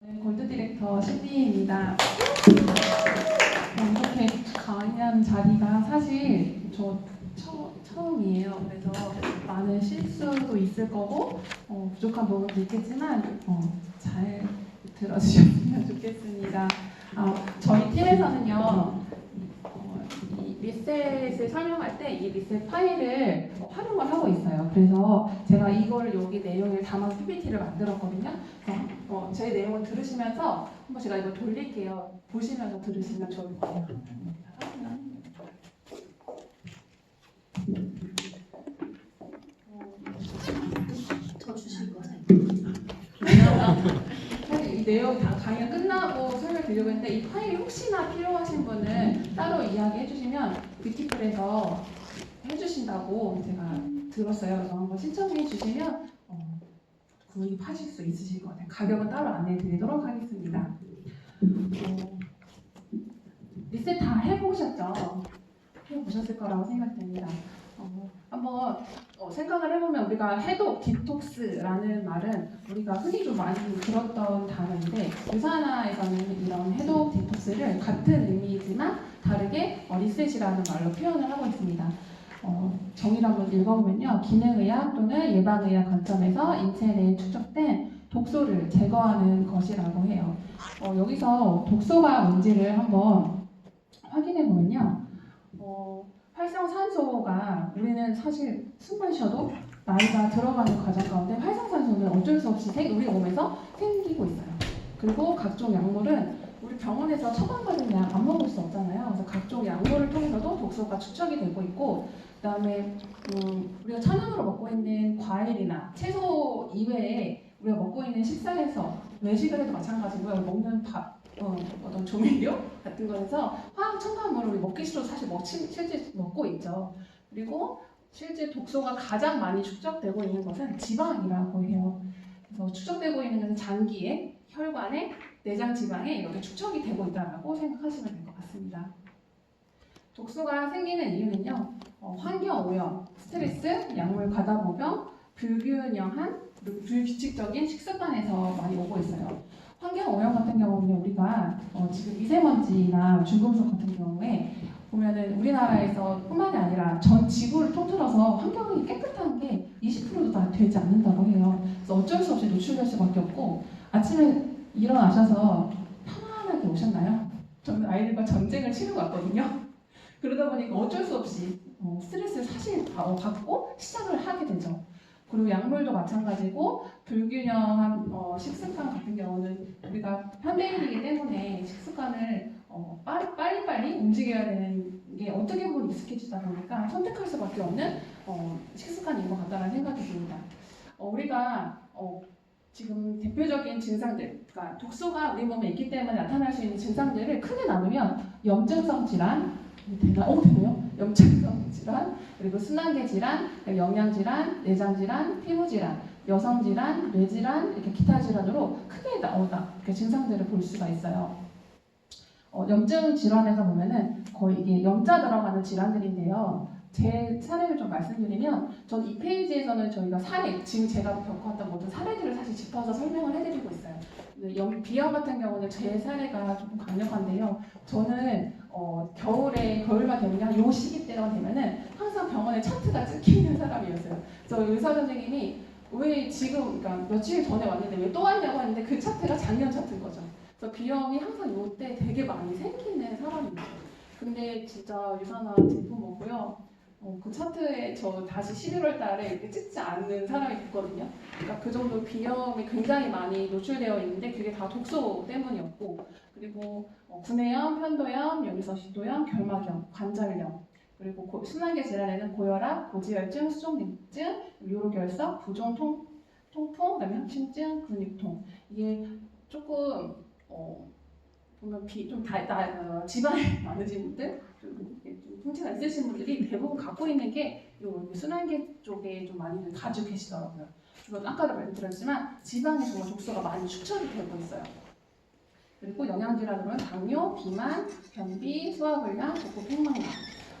네, 골드 디렉터 신디입니다. 이렇게 강의하는 자리가 사실 저 처음이에요. 그래서 많은 실수도 있을 거고 부족한 부분도 있겠지만 잘 들어주셨으면 좋겠습니다. 저희 팀에서는요. 이 리셋을 설명할 때 이 리셋 파일을 활용을 하고 있어요. 그래서 제가 이걸 여기 내용을 담아서 PPT를 만들었거든요. 그래서 제 내용을 들으시면서 한번 제가 이거 돌릴게요. 보시면서 들으시면 좋을 것 같아요. 더 주실 거잖아요. 사실 이 내용 다 강의가 끝나고 설명드리려고 했는데 이 파일이 혹시나 필요하신 분은 따로 이야기해 주시면 뷰티풀에서 해주신다고 제가 들었어요. 그래서 한번 신청해 주시면 구입하실 수 있으실 것 같아요. 가격은 따로 안내해 드리도록 하겠습니다. 리셋 다 해보셨죠? 해보셨을 거라고 생각됩니다. 한번 생각을 해보면 우리가 해독, 디톡스라는 말은 우리가 흔히 좀 많이 들었던 단어인데 유산화에서는 이런 해독, 디톡스를 같은 의미이지만 다르게 리셋이라는 말로 표현을 하고 있습니다. 정의를 한번 읽어보면요. 기능의학 또는 예방의학 관점에서 인체 내에 축적된 독소를 제거하는 것이라고 해요. 여기서 독소가 뭔지를 한번 확인해보면요. 활성산소가 우리는 사실 숨만 쉬어도 나이가 들어가는 과정 가운데 활성산소는 어쩔 수 없이 우리 몸에서 생기고 있어요. 그리고 각종 약물은 우리 병원에서 처방받은 약 안 먹을 수 없잖아요. 그래서 각종 약물을 통해서도 독소가 축적이 되고 있고 그다음에 우리가 천연으로 먹고 있는 과일이나 채소 이외에 우리가 먹고 있는 식사에서 외식을 해도 마찬가지고요. 먹는 어떤 조미료 같은 거에서 화학 첨가물을 먹기 싫어도 사실 실제 먹고 있죠. 그리고 실제 독소가 가장 많이 축적되고 있는 것은 지방이라고 해요. 그래서 축적되고 있는 것은 장기에, 혈관에, 내장 지방에 이렇게 축적이 되고 있다고 생각하시면 될 것 같습니다. 독소가 생기는 이유는요. 환경 오염, 스트레스, 약물 과다복용, 불균형한 그리고 불규칙적인 식습관에서 많이 오고 있어요. 환경 오염 같은 경우는 우리가 지금 미세먼지나 중금속 같은 경우에 보면은 우리나라에서 뿐만이 아니라 전 지구를 통틀어서 환경이 깨끗한 게 20%도 다 되지 않는다고 해요. 그래서 어쩔 수 없이 노출될 수밖에 없고 아침에 일어나셔서 편안하게 오셨나요? 저는 아이들과 전쟁을 치르고 왔거든요. 그러다 보니까 어쩔 수 없이 스트레스를 사실 받고 시작을 하게 되죠. 그리고 약물도 마찬가지고 불균형한 식습관 같은 경우는 우리가 현대인이기 때문에 식습관을 빨리빨리 움직여야 되는 게 어떻게 보면 익숙해지다 보니까 선택할 수밖에 없는 식습관인 것 같다는 생각이 듭니다. 우리가 지금 대표적인 증상들, 그러니까 독소가 우리 몸에 있기 때문에 나타날 수 있는 증상들을 크게 나누면 염증성 질환, 되나요? 염증성 질환, 그리고 순환계 질환, 영양 질환, 내장 질환, 피부 질환, 여성 질환, 뇌 질환, 이렇게 기타 질환으로 크게 이렇게 증상들을 볼 수가 있어요. 염증 질환에서 보면은 거의 이게 염자 들어가는 질환들인데요. 제 사례를 좀 말씀드리면, 전 이 페이지에서는 저희가 사례, 지금 제가 겪어왔던 모든 사례들을 사실 짚어서 설명을 해드리고 있어요. 비염 같은 경우는 제 사례가 조금 강력한데요. 저는 겨울만 되면 요 시기 때가 되면은 항상 병원에 차트가 찍히는 사람이었어요. 그래서 의사 선생님이 왜 지금, 그러니까 며칠 전에 왔는데 왜 또 왔냐고 했는데 그 차트가 작년 차트인 거죠. 그래서 비염이 항상 요때 되게 많이 생기는 사람입니다. 근데 진짜 유산화 제품 먹고요. 그 차트에 저 다시 11월 달에 이렇게 찍지 않는 사람이 됐거든요. 그러니까 그 정도 비염이 굉장히 많이 노출되어 있는데 그게 다 독소 때문이었고, 그리고 구내염, 편도염, 여기서 시도염, 결막염, 관절염, 그리고 순환계 질환에는 고혈압, 고지혈증, 수족냉증, 요로결석, 부종 통풍, 그다음에 협심증, 근육통. 이게 조금 보면 지방이 많으신 분들, 좀 풍치가 있으신 분들이 대부분 갖고 있는 게 순환계 쪽에 좀 많이들 가지고 계시더라고요. 그리고 아까도 말씀드렸지만 지방에 정말 독소가 많이 축적이 되고 있어요. 그리고 영양질환으로는 당뇨, 비만, 변비, 소화불량, 복부 팽만감.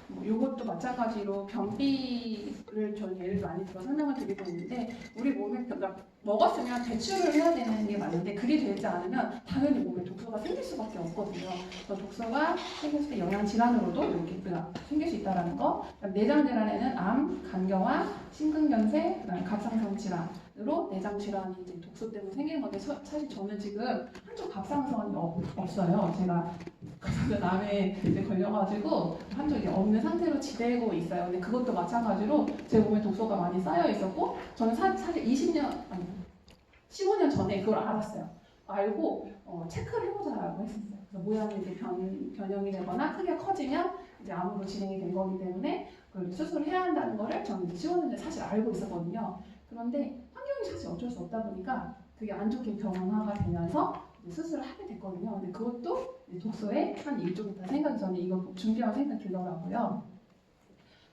뭐 이것도 마찬가지로 변비를 전 예를 많이 들어 설명을 드리고 있는데 우리 몸에 그러니까 먹었으면 배출을 해야 되는 게 맞는데 그리 되지 않으면 당연히 몸에 독소가 생길 수밖에 없거든요. 그래서 독소가 생겼을 때 영양 질환으로도 이렇게 생길 수 있다는 거. 내장 질환에는 암, 간경화, 심근경색, 그다음에 갑상선 질환으로 내장 질환이 이제 독소 때문에 생기는 건데 사실 저는 지금 한쪽 갑상선이 없어요. 제가 암에 이제 걸려가지고 한쪽이 없는 상태로 지내고 있어요. 근데 그것도 마찬가지로 제 몸에 독소가 많이 쌓여 있었고 저는 사실 15년 전에 그걸 알았어요. 알고 체크를 해보자라고 했었어요. 그래서 모양이 이제 변형이 되거나 크게 커지면 이제 암으로 진행이 된 거기 때문에 그걸 수술을 해야 한다는 거를 저는 이제 15년 전에 사실 알고 있었거든요. 그런데 환경이 사실 어쩔 수 없다 보니까 그게 안 좋게 변화가 되면서 수술을 하게 됐거든요. 근데 그것도 독소의 한 일종이다 생각이 저는 이거 준비하고 생각이 들더라고요.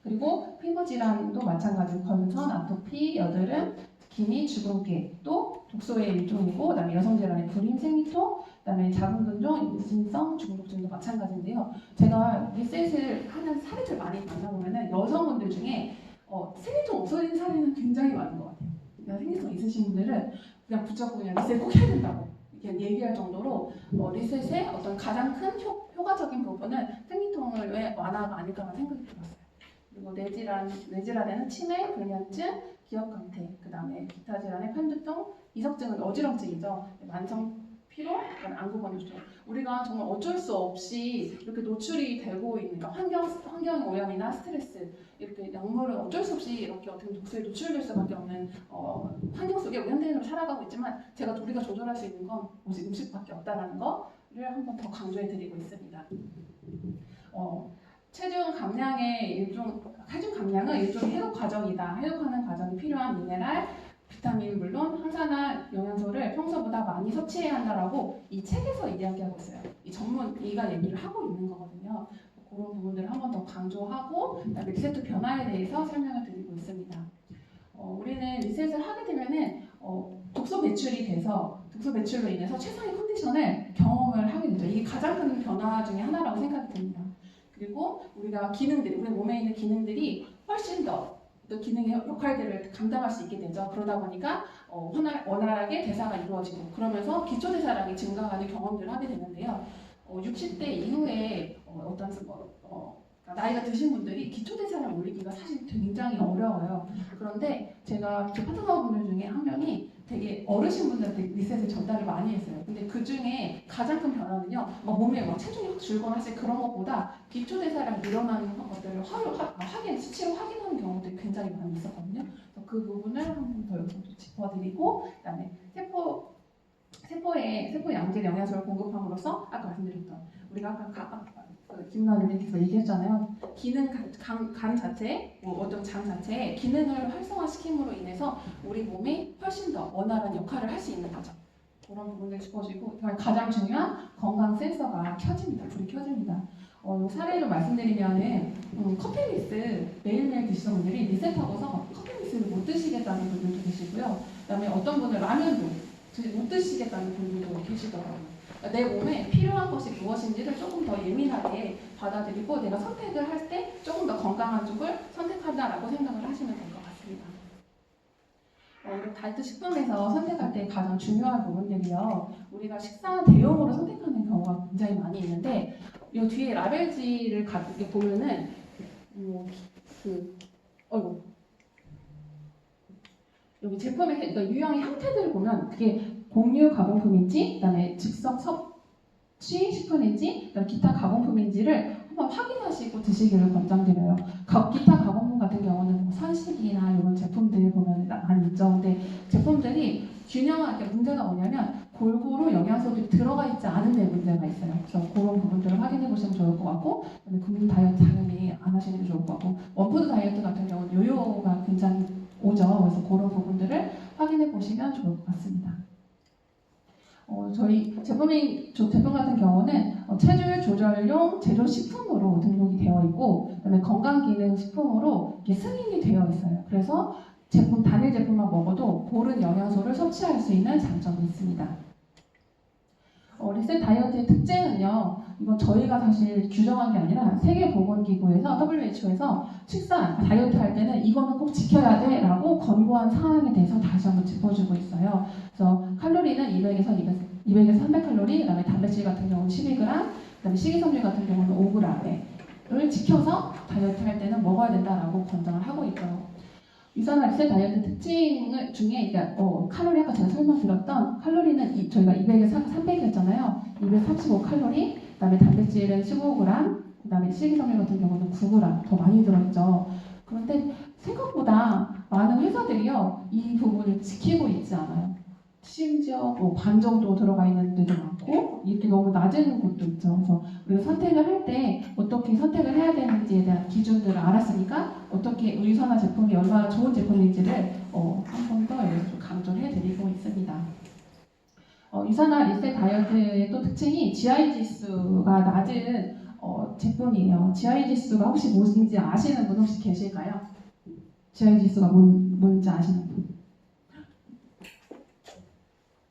그리고 피부 질환도 마찬가지로 건선, 아토피, 여드름, 기미, 주근깨 또 독소의 일종이고 그다음에 여성 질환의 불임, 생리통, 그다음에 자궁근종, 임신성 중독증도 마찬가지인데요. 제가 리셋을 하는 사례들 많이 만나보면은 여성분들 중에 생리통 없어진 사례는 굉장히 많은 것 같아요. 그러니까 생리통 있으신 분들은 그냥 붙잡고 그냥 리셋 꼭 해야 된다고 얘기할 정도로 리셋의 어떤 가장 큰 효과적인 부분은 생리통을 왜 완화가 아닐까라는 생각이 들었어요. 그리고 뇌질환에는 치매, 불면증, 기억 강퇴, 그 다음에 기타 질환의 편두통, 이석증은 어지럼증이죠. 만성 피로, 안구 건조증. 우리가 정말 어쩔 수 없이 이렇게 노출이 되고 있는, 그러니까 환경 오염이나 스트레스, 이렇게 약물은 어쩔 수 없이 이렇게 어떻게 독소에 노출될 수밖에 없는 환경 속에 우리 현대인으로 살아가고 있지만 우리가 조절할 수 있는 건 오직 음식밖에 없다라는 거를 한번 더 강조해드리고 있습니다. 체중 감량은 일종의 해독 과정이다. 해독하는 과정이 필요한 미네랄, 비타민 물론 항산화 영양소를 평소보다 많이 섭취해야 한다라고 이 책에서 이야기하고 있어요. 이 전문의가 얘기를 하고 있는 거거든요. 그런 부분들을 한 번 더 강조하고 그다음에 리셋 변화에 대해서 설명을 드리고 있습니다. 우리는 리셋을 하게 되면은 독소 배출이 돼서 독소 배출로 인해서 최상의 컨디션을 경험을 하게 되죠. 이게 가장 큰 변화 중에 하나라고 생각이 듭니다. 그리고 우리 몸에 있는 기능들이 훨씬 더 기능의 역할들을 감당할 수 있게 되죠. 그러다 보니까 원활하게 대사가 이루어지고 그러면서 기초대사량이 증가하는 경험들을 하게 되는데요. 60대 이후에 나이가 드신 분들이 기초대사량 올리기가 사실 굉장히 어려워요. 그런데 제가 제 파트너분들 중에 한 명이 되게 어르신분들한테 리셋을 전달을 많이 했어요. 근데 그 중에 가장 큰 변화는요, 몸에 체중이 확 줄거나 사실 그런 것보다 기초대사량 늘어나는 것들을 수치로 확인하는 경우들이 굉장히 많이 있었거든요. 그래서 그 부분을 한 번 더 여기서 짚어드리고, 그다음에 세포에 양질 영양소를 공급함으로써 아까 말씀드렸던 우리가 아까 김나님께서 얘기했잖아요. 간 자체, 어떤 장 자체의 기능을 활성화시킴으로 인해서 우리 몸이 훨씬 더 원활한 역할을 할 수 있는 거죠. 그런 부분을 짚어주고 가장 중요한 건강 센서가 불이 켜집니다. 사례를 말씀드리면은 커피 믹스 매일매일 드시는 분들이 리셋하고서 커피 믹스를 못 드시겠다는 분들도 계시고요. 그다음에 어떤 분은 라면도 못 드시겠다는 분들도 계시더라고요. 내 몸에 필요한 것이 무엇인지를 조금 더 예민하게 받아들이고 내가 선택을 할 때 조금 더 건강한 쪽을 선택한다라고 생각을 하시면 될 것 같습니다. 우리 다이어트 식품에서 선택할 때 가장 중요한 부분들이요. 우리가 식사 대용으로 선택하는 경우가 굉장히 많이 있는데 이 뒤에 라벨지를 보면은 여기 제품의 그러니까 유형의 형태들을 보면 그게 공유 가공품인지, 그다음에 즉석 섭취 식품인지, 그다음에 기타 가공품인지를 한번 확인하시고 드시기를 권장드려요. 기타 가공품 같은 경우는 선식이나 이런 제품들 보면 많이 있죠. 근데 제품들이 균형하게 문제가 뭐냐면 골고루 영양소들이 들어가 있지 않은 데 문제가 있어요. 그래서 그런 부분들을 확인해 보시면 좋을 것 같고, 그다음에 굶는 다이어트 당연히 안 하시는 게 좋을 것 같고, 원푸드 다이어트 같은 경우는 요요가 굉장히 오죠. 그래서 그런 부분들을 확인해 보시면 좋을 것 같습니다. 저희 제품 같은 경우는 체중 조절용 제조 식품으로 등록이 되어 있고, 그다음에 건강기능식품으로 승인이 되어 있어요. 그래서 단일 제품만 먹어도 고른 영양소를 섭취할 수 있는 장점이 있습니다. 리셋 다이어트의 특징은요. 이건 저희가 사실 규정한 게 아니라 세계보건기구에서 WHO에서 식사 다이어트 할 때는 이거는 꼭 지켜야 돼라고 권고한 사항에 대해서 다시 한번 짚어주고 있어요. 그래서 칼로리는 200에서 300칼로리, 그다음에 단백질 같은 경우는 12g, 그다음에 식이섬유 같은 경우는 5g을 지켜서 다이어트 할 때는 먹어야 된다라고 권장을 하고 있죠. 유산화 리셋 다이어트 특징 중에 칼로리 아까 제가 설명드렸던 칼로리는 저희가 200에서 300이었잖아요. 235칼로리, 그다음에 단백질은 15g, 그다음에 식이섬유 같은 경우는 9g 더 많이 들어있죠. 그런데 생각보다 많은 회사들이요 이 부분을 지키고 있지 않아요. 심지어 반 정도 들어가 있는 데도 많고 이렇게 너무 낮은 곳도 있죠. 그래서 우리가 선택을 할 때 어떻게 선택을 해야 되는지에 대한 기준들을 알았으니까 어떻게 유산화 제품이 얼마나 좋은 제품인지를 한 번 더 여기서 좀 강조를 해드리고 있습니다. 유산화 리셋 다이어트의 또 특징이 GI 지수가 낮은 제품이에요. GI 지수가 혹시 뭔지 아시는 분 혹시 계실까요? GI 지수가 뭔지 아시는 분?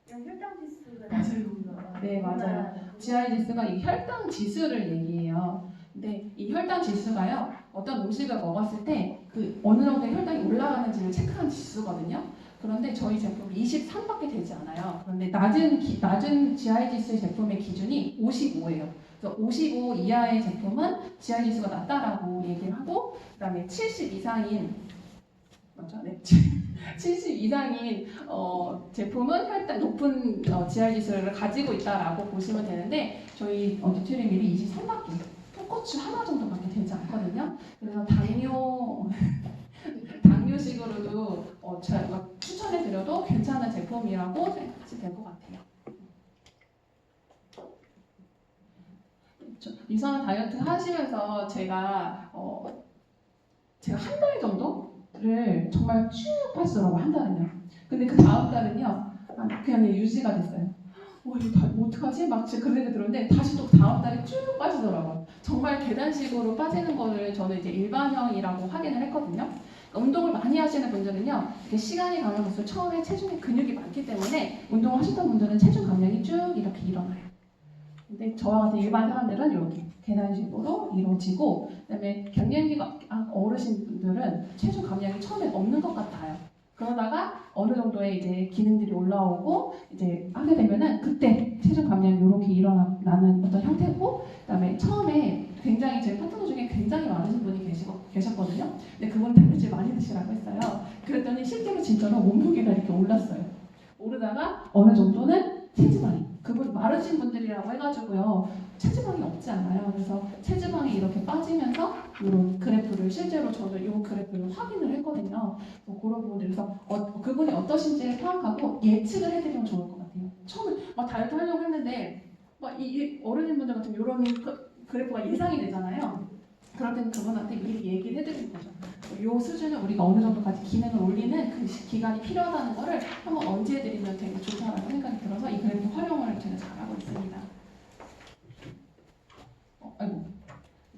혈당 지수가 낮은 건가? 네, 맞아요. GI 지수가 이 혈당 지수를 얘기해요. 근데 이 혈당 지수가요, 어떤 음식을 먹었을 때 그 어느 정도의 혈당이 올라가는지를 체크한 지수거든요. 그런데 저희 제품 23밖에 되지 않아요. 그런데 낮은 GI 지수의 제품의 기준이 55예요. 그래서 55 이하의 제품은 GI 지수가 낮다라고 얘기를 하고, 그다음에 70 이상인 맞죠? 네. 70 이상인 제품은 높은 GI 지수를 가지고 있다라고 보시면 되는데 저희 뉴트리밀이 23밖에 풋고추 하나 정도밖에 되지 않거든요. 그래서 당뇨식으로도 제가 추천해드려도 괜찮은 제품이라고 생각하시면 될 것 같아요. 유산화 다이어트 하시면서 제가 한 달 정도를 정말 쭉 빠지더라고요. 한 달은요. 근데 그 다음 달은요. 그냥 유지가 됐어요. 이거 어떡하지? 막 진짜 그런 생각이 들었는데 다시 또 다음 달에 쭉 빠지더라고요. 정말 계단식으로 빠지는 거를 저는 이제 일반형이라고 확인을 했거든요. 운동을 많이 하시는 분들은요, 이렇게 시간이 가면 갈수록 처음에 체중에 근육이 많기 때문에 운동을 하셨던 분들은 체중 감량이 쭉 이렇게 일어나요. 근데 저와 같은 일반 사람들은 이렇게 계단식으로 이루어지고, 그다음에 경량기가 어르신분들은 체중 감량이 처음엔 없는 것 같아요. 그러다가 어느 정도의 이제 기능들이 올라오고 이제 하게 되면은 그때 체중 감량이 이렇게 일어나는 어떤 형태고, 그다음에 처음에 굉장히 제 파트너 중에 굉장히 많으신 분이 계셨거든요. 근데 그분은 단백질 많이 드시라고 했어요. 그랬더니 실제로 진짜로 몸무게가 이렇게 올랐어요. 오르다가 어느 정도는 체지방이, 그분 마르신 분들이라고 해가지고요 체지방이 없지 않아요. 그래서 체지방이 이렇게 빠지면서 이런 그래프를 실제로 저도 이 그래프를 확인을 했거든요. 그런 부분들에서 그분이 어떠신지를 파악하고 예측을 해드리면 좋을 것 같아요. 처음에 막 다이어트 하려고 했는데 이 어른분들 같은 이런 그래프가 예상이 되잖아요. 그럴 때는 그분한테 미리 얘기를 해드리는 거죠. 이 수준은 우리가 어느 정도까지 기능을 올리는 그 기간이 필요하다는 거를 한번 언지해드리면 되게 좋다라고 생각이 들어서 이 그래프 활용을 제가 잘하고 있습니다.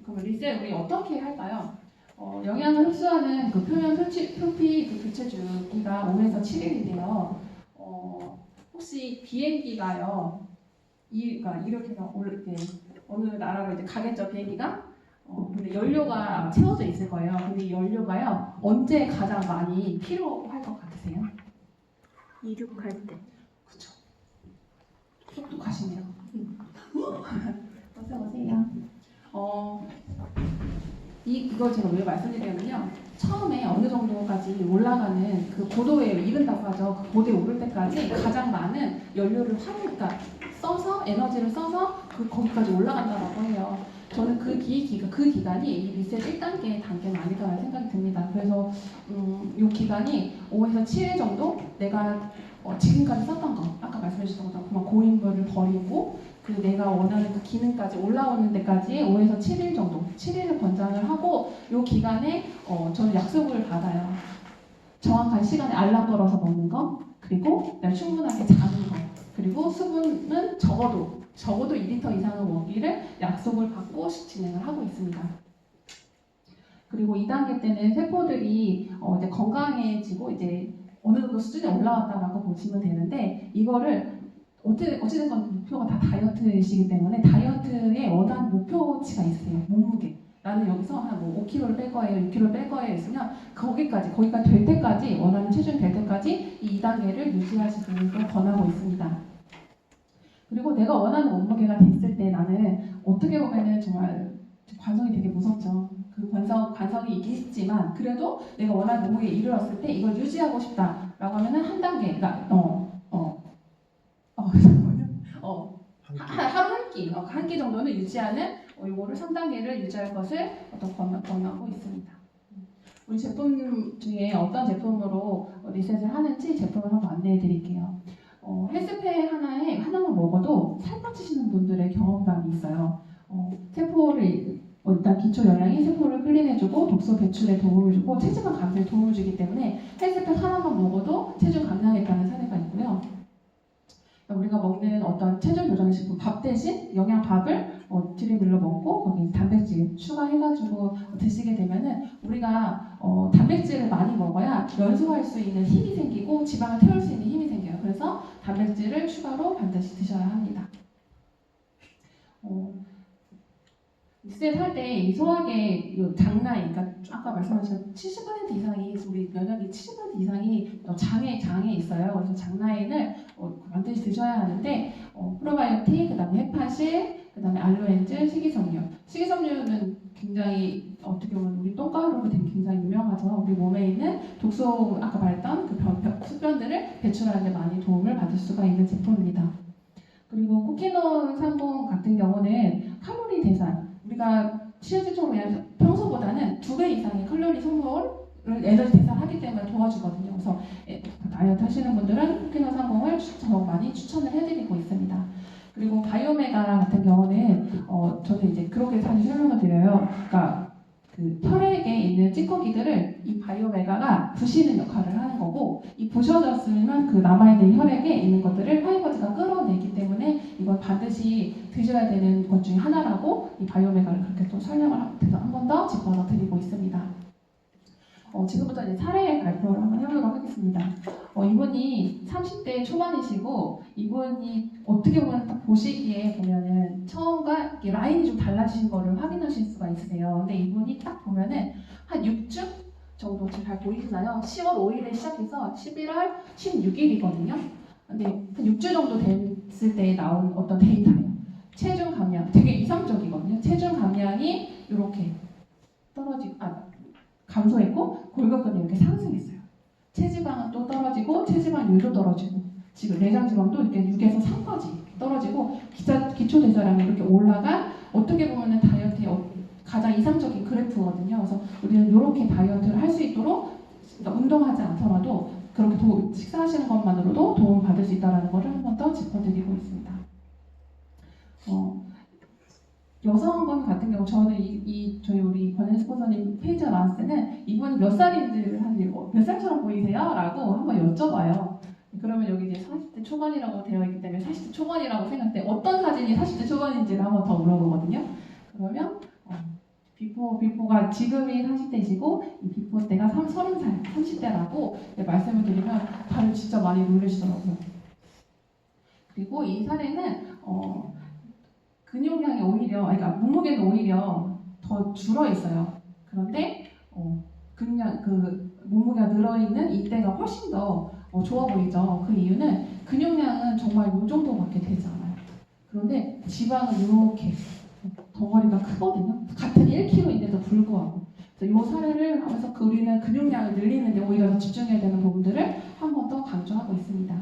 그럼 리셋 우리 어떻게 할까요? 영양을 흡수하는 그 표피 그 교체주기가 5에서 7일인데요. 혹시 비행기가요, 그러니까 이렇게 어느 나라로 이제 가겠죠, 비행기가? 근데 연료가 채워져 있을 거예요. 근데 이 연료가요, 언제 가장 많이 필요할 것 같으세요? 이륙할 때. 그쵸. 똑똑하시네요. 어서오세요. 이걸 제가 왜 말씀드리냐면요. 처음에 어느 정도까지 올라가는 그 고도에 이른다고 하죠. 그 고도에 오를 때까지 가장 많은 연료를 그러니까 에너지를 써서 거기까지 올라간다고 해요. 저는 그 기간이 이 리셋 1단계 단계는 아니다라는 생각이 듭니다. 그래서 이 기간이 5에서 7일 정도 내가 지금까지 썼던 거, 아까 말씀해주셨던 것처럼 그만 고인물을 버리고 내가 원하는 그 기능까지 올라오는 데까지 5에서 7일 정도, 7일을 권장을 하고 이 기간에 저는 약속을 받아요. 정확한 시간에 알람 걸어서 먹는 거, 그리고 충분하게 자는 거, 그리고 수분은 적어도 2리터 이상은 먹기를 약속을 받고 진행을 하고 있습니다. 그리고 2단계 때는 세포들이 이제 건강해지고 이제 어느 정도 수준에 올라왔다라고 보시면 되는데, 이거를 어찌된 건 목표가 다 다이어트이시기 때문에 다이어트에 원하는 목표치가 있으세요. 몸무게. 나는 여기서 한 뭐 5kg를 뺄 거예요, 6kg를 뺄 거예요 있으면 거기가 될 때까지 원하는 체중이 될 때까지 이 2단계를 유지하시기를 권하고 있습니다. 그리고 내가 원하는 몸무게가 됐을 때 나는 어떻게 보면은 정말 관성이 되게 무섭죠. 그 관성이 있지만 그래도 내가 원하는 몸무게에 이르렀을 때 이걸 유지하고 싶다라고 하면은 한 단계, 그러니까 하루 한 끼 정도는 유지하는 이거를 3단계를 유지할 것을 권하고 있습니다. 우리 제품 중에 어떤 제품으로 리셋을 하는지 제품을 한번 안내해 드릴게요. 헬스팩 하나만 먹어도 살 빠지시는 분들의 경험담이 있어요. 세포를 일단 기초 영양이 세포를 클린해주고 독소 배출에 도움을 주고 체지방 감소에 도움을 주기 때문에 헬스팩 하나만 먹어도 체중 감량했다는 사례가 있고요. 우리가 먹는 어떤 체중 조절 식품 밥 대신 영양밥을 드림밀로 먹고 거기 단백질 추가해가지고 드시게 되면은 우리가 단백질을 많이 먹어야 연소할 수 있는 힘이 생기고 지방을 태울 수 있는 힘이 생겨요. 그래서 단백질을 추가로 반드시 드셔야 합니다. 리셋 할때 이 소화계 장나이, 그러니까 아까 말씀하신 70% 이상이 우리 면역이 70% 이상이 장에 있어요. 그래서 장나인을 반드시 드셔야 하는데 프로바이오틱, 그다음에 헤파실, 그다음에 알로엔즈, 식이섬유는 굉장히 어떻게 보면 우리 똥가루로 굉장히 유명하죠. 우리 몸에 있는 독소 아까 말했던 그 수변들을 배출하는 데 많이 도움을 받을 수가 있는 제품입니다. 그리고 쿠키논 30 같은 경우는 칼로리 대사 우리가 실질적으로 그냥 평소보다는 2배 이상의 칼로리 소모를 에너지 대사하기 때문에 도와주거든요. 그래서 다이어트 하시는 분들은 쿠키논 30을 많이 추천을 해드리고 있습니다. 그리고 바이오메가 같은 경우는 저는 이제 그렇게 사실 설명을 드려요. 그러니까 그 혈액에 있는 찌꺼기들을 이 바이오메가가 부시는 역할을 하는 거고 이 부셔졌으면 그 남아있는 혈액에 있는 것들을 화이버즈가 끌어내기 때문에 이건 반드시 드셔야 되는 것 중에 하나라고 이 바이오메가를 그렇게 또 설명을 한 번 더 짚어서 드리고 있습니다. 지금부터 이제 사례 발표를 한번 해보도록 하겠습니다. 이분이 30대 초반이시고 이분이 어떻게 보면 딱 보시기에 보면은 처음과 라인이 좀 달라진 거를 확인하실 수가 있으세요. 근데 이분이 딱 보면은 한 6주 정도 지금 잘 보이시나요? 10월 5일에 시작해서 11월 16일이거든요. 근데 한 6주 정도 됐을 때 나온 어떤 데이터예요. 체중 감량 되게 이상적이거든요. 체중 감량이 이렇게 감소했고 골격근이 이렇게 상승했어요. 체지방은 또 떨어지고 체지방률도 떨어지고 지금 내장지방도 이렇게 6에서 3까지 떨어지고 기초 대사량이 이렇게 올라간 어떻게 보면은 다이어트의 가장 이상적인 그래프거든요. 그래서 우리는 이렇게 다이어트를 할 수 있도록 운동하지 않더라도 그렇게 식사하시는 것만으로도 도움을 받을 수 있다는 것을 한 번 더 짚어드리고 있습니다. 여성분 같은 경우 저는 저희 우리 권현 스폰서님 페이지가 나왔을 때는 이분이 몇 살인지를 몇 살처럼 보이세요? 라고 한번 여쭤봐요. 그러면 여기 이제 40대 초반이라고 되어 있기 때문에 40대 초반이라고 생각할 때 어떤 사진이 40대 초반인지를 한번 더 물어보거든요. 그러면 비포가 지금이 40대이시고 이 비포 때가 30살, 30대라고 말씀을 드리면 다들 진짜 많이 놀라시더라고요. 그리고 이 사례는 근육량이 오히려, 그러니까 몸무게는 오히려 더 줄어 있어요. 그런데 몸무게가 늘어있는 이때가 훨씬 더 좋아 보이죠. 그 이유는 근육량은 정말 이 정도밖에 되지 않아요. 그런데 지방은 이렇게 덩어리가 크거든요. 같은 1kg인데도 불구하고. 그래서 이 사례를 하면서 우리는 근육량을 늘리는데 오히려 더 집중해야 되는 부분들을 한 번 더 강조하고 있습니다.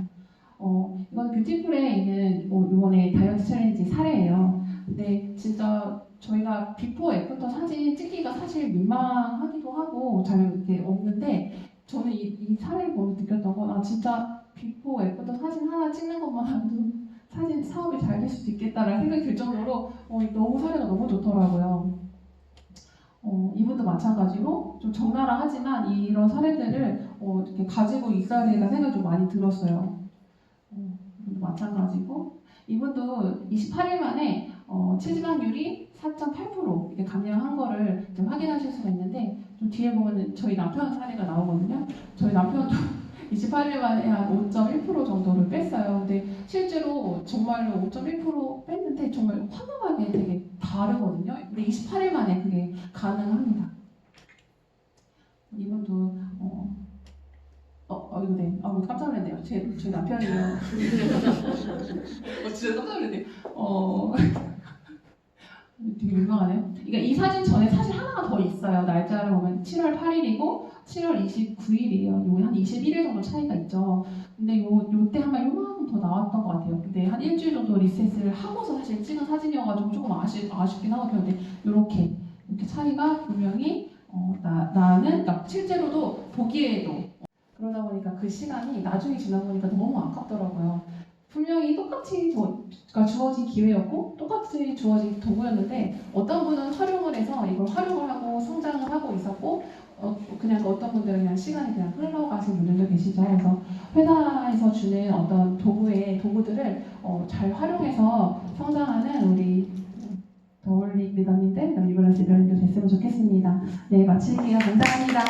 이건 뷰티풀에 있는 이번에 다이어트 챌린지 사례예요. 근데 진짜 저희가 비포 애프터 사진 찍기가 사실 민망하기도 하고 잘 이렇게 없는데 저는 이 사례를 보면서 느꼈던 건 진짜 비포 애프터 사진 하나 찍는 것만 해도 사진 사업이 잘 될 수도 있겠다라는 생각이 들 정도로 너무 사례가 너무 좋더라고요. 이분도 마찬가지로 좀 적나라하지만 이런 사례들을 이렇게 가지고 있어야 되겠다는 생각이 좀 많이 들었어요. 이분도 마찬가지고 이분도 28일 만에 체지방률이 4.8% 이렇게 감량한 거를 좀 확인하실 수가 있는데 좀 뒤에 보면 저희 남편 사례가 나오거든요. 저희 남편도 28일 만에 한 5.1% 정도를 뺐어요. 근데 실제로 정말로 5.1% 때 정말 화려하게 되게 다르거든요. 근데 28일 만에 그게 가능합니다. 이분도 이거 네. 깜짝 놀랐네요. 제 남편이요. 진짜 깜짝 놀랐네요. 되게 민망하네요. 그러니까 이 사진 전에 사진 하나가 더 있어요. 날짜를 보면 7월 8일이고 7월 29일이에요. 요 한 21일 정도 차이가 있죠. 근데 요때 한번 요만큼 더 나왔던 것 같아요. 근데 한 일주일 정도 리셋을 하고서 사실 찍은 사진이어가지고 조금 아쉽긴 하거든요. 근데 이렇게 차이가 분명히 나는 실제로도 보기에도 그러다 보니까 그 시간이 나중에 지나보니까 너무 아깝더라고요. 분명히 똑같이 주어진 기회였고 똑같이 주어진 도구였는데 어떤 분은 활용을 해서 이걸 활용을 하고 성장을 하고 있었고 그냥 어떤 분들은 그냥 시간이 그냥 흘러가신 분들도 계시죠. 그래서 회사에서 주는 어떤 도구들을 잘 활용해서 성장하는 우리 더올릭 리더님들, 리버런스 리더님들 됐으면 좋겠습니다. 네, 마칠게요. 감사합니다.